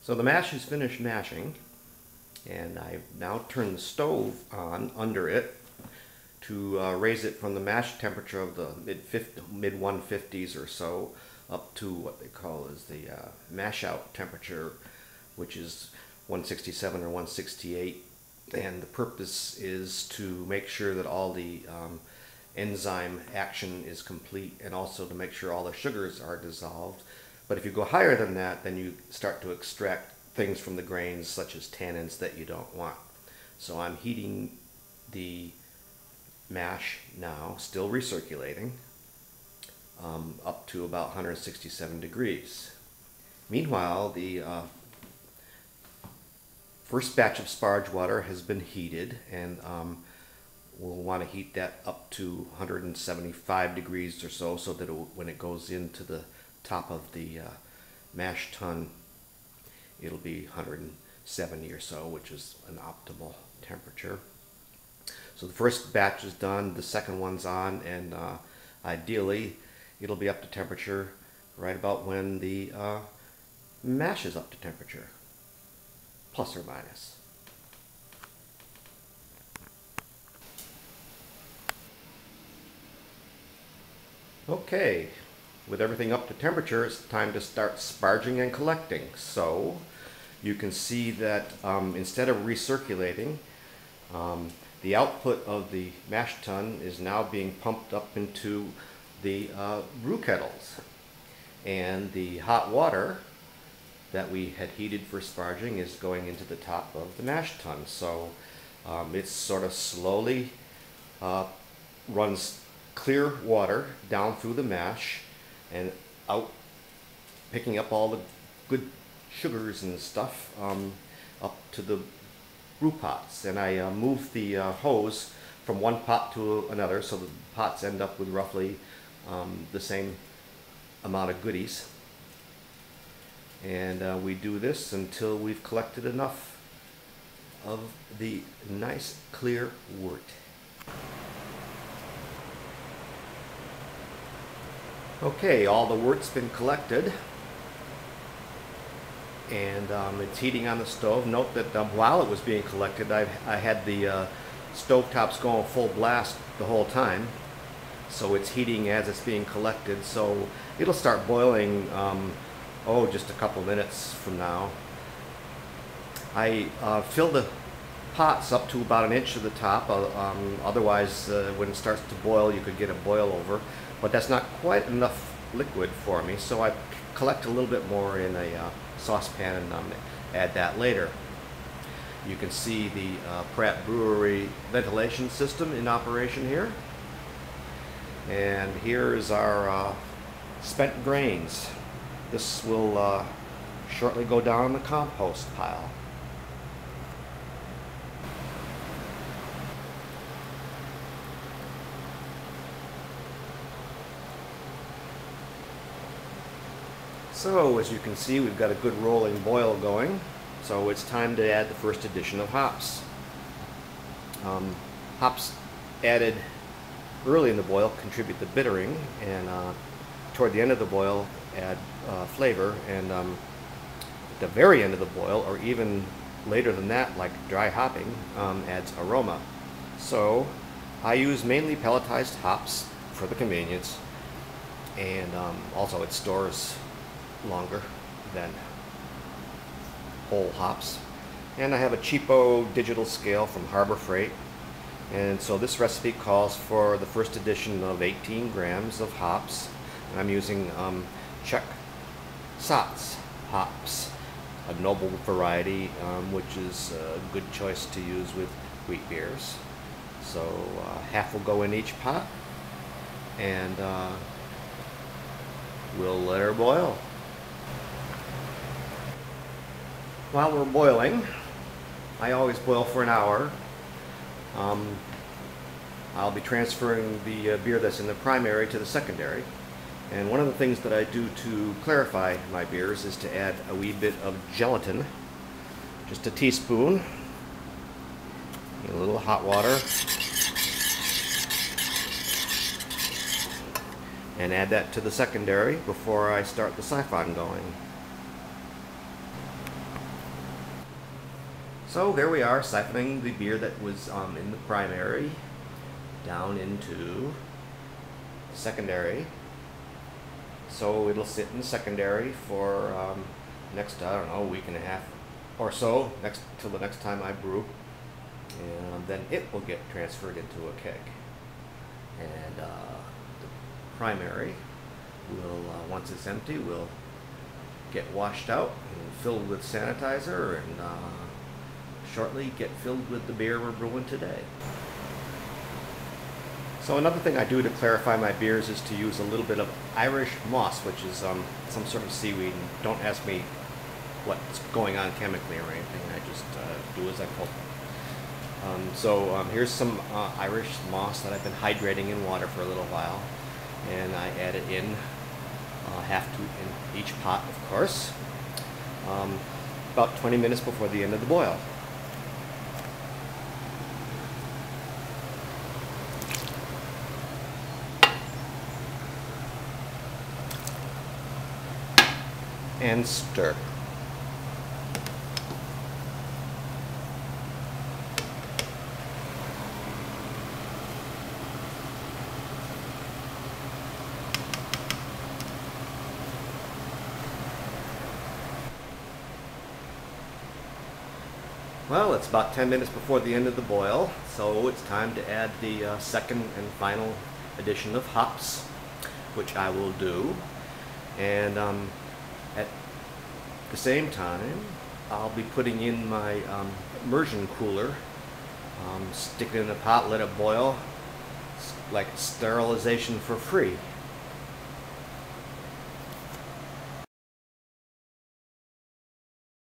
So the mash is finished mashing, and I've now turned the stove on under it to raise it from the mash temperature of the mid 150s or so up to what they call is the mash out temperature, which is 167 or 168. And the purpose is to make sure that all the enzyme action is complete, and also to make sure all the sugars are dissolved. But if you go higher than that, then you start to extract things from the grains such as tannins that you don't want. So I'm heating the mash now, still recirculating, up to about 167 degrees. Meanwhile, the first batch of sparge water has been heated, and we'll want to heat that up to 175 degrees or so, so that when it goes into the top of the mash tun, it'll be 170 or so, which is an optimal temperature. So the first batch is done, the second one's on, and ideally it'll be up to temperature right about when the mash is up to temperature, plus or minus. Okay, with everything up to temperature, it's time to start sparging and collecting. So you can see that instead of recirculating, the output of the mash tun is now being pumped up into the brew kettles. And the hot water that we had heated for sparging is going into the top of the mash tun. So it's sort of slowly runs clear water down through the mash and out, picking up all the good sugars and stuff up to the brew pots. And I move the hose from one pot to another, so the pots end up with roughly the same amount of goodies. And we do this until we've collected enough of the nice clear wort. Okay, all the wort's been collected, and it's heating on the stove. Note that while it was being collected, I had the stove tops going full blast the whole time, so it's heating as it's being collected. So it'll start boiling just a couple minutes from now. I fill the pots up to about 1 inch to the top. Otherwise, when it starts to boil, you could get a boil over. But that's not quite enough liquid for me, so I collect a little bit more in a saucepan and add that later. You can see the Pratt Brewery ventilation system in operation here. And here is our spent grains. This will shortly go down the compost pile. So as you can see, we've got a good rolling boil going, so it's time to add the first addition of hops. Hops added early in the boil contribute to bittering, and toward the end of the boil add flavor, and at the very end of the boil, or even later than that, like dry hopping, adds aroma. So I use mainly pelletized hops for the convenience, and also it stores longer than whole hops. And I have a cheapo digital scale from Harbor Freight, and so this recipe calls for the first addition of 18 grams of hops. And I'm using Czech Sats hops, a noble variety, which is a good choice to use with wheat beers. So half will go in each pot, and we'll let her boil. While we're boiling, I always boil for an hour. I'll be transferring the beer that's in the primary to the secondary. And one of the things that I do to clarify my beers is to add a wee bit of gelatin, just a teaspoon, a little hot water, and add that to the secondary before I start the siphon going. So here we are, siphoning the beer that was in the primary down into secondary. So it'll sit in secondary for next, I don't know, week and a half or so, till the next time I brew, and then it will get transferred into a keg. And the primary will, once it's empty, will get washed out and filled with sanitizer, and shortly get filled with the beer we're brewing today. So another thing I do to clarify my beers is to use a little bit of Irish moss, which is some sort of seaweed. And don't ask me what's going on chemically or anything, I just do as I told. Here's some Irish moss that I've been hydrating in water for a little while, and I add it in, half to in each pot, of course, about 20 minutes before the end of the boil. And stir. Well, it's about 10 minutes before the end of the boil, so it's time to add the second and final addition of hops, which I will do. And at the same time, I'll be putting in my immersion cooler, stick it in a pot, let it boil, like sterilization for free.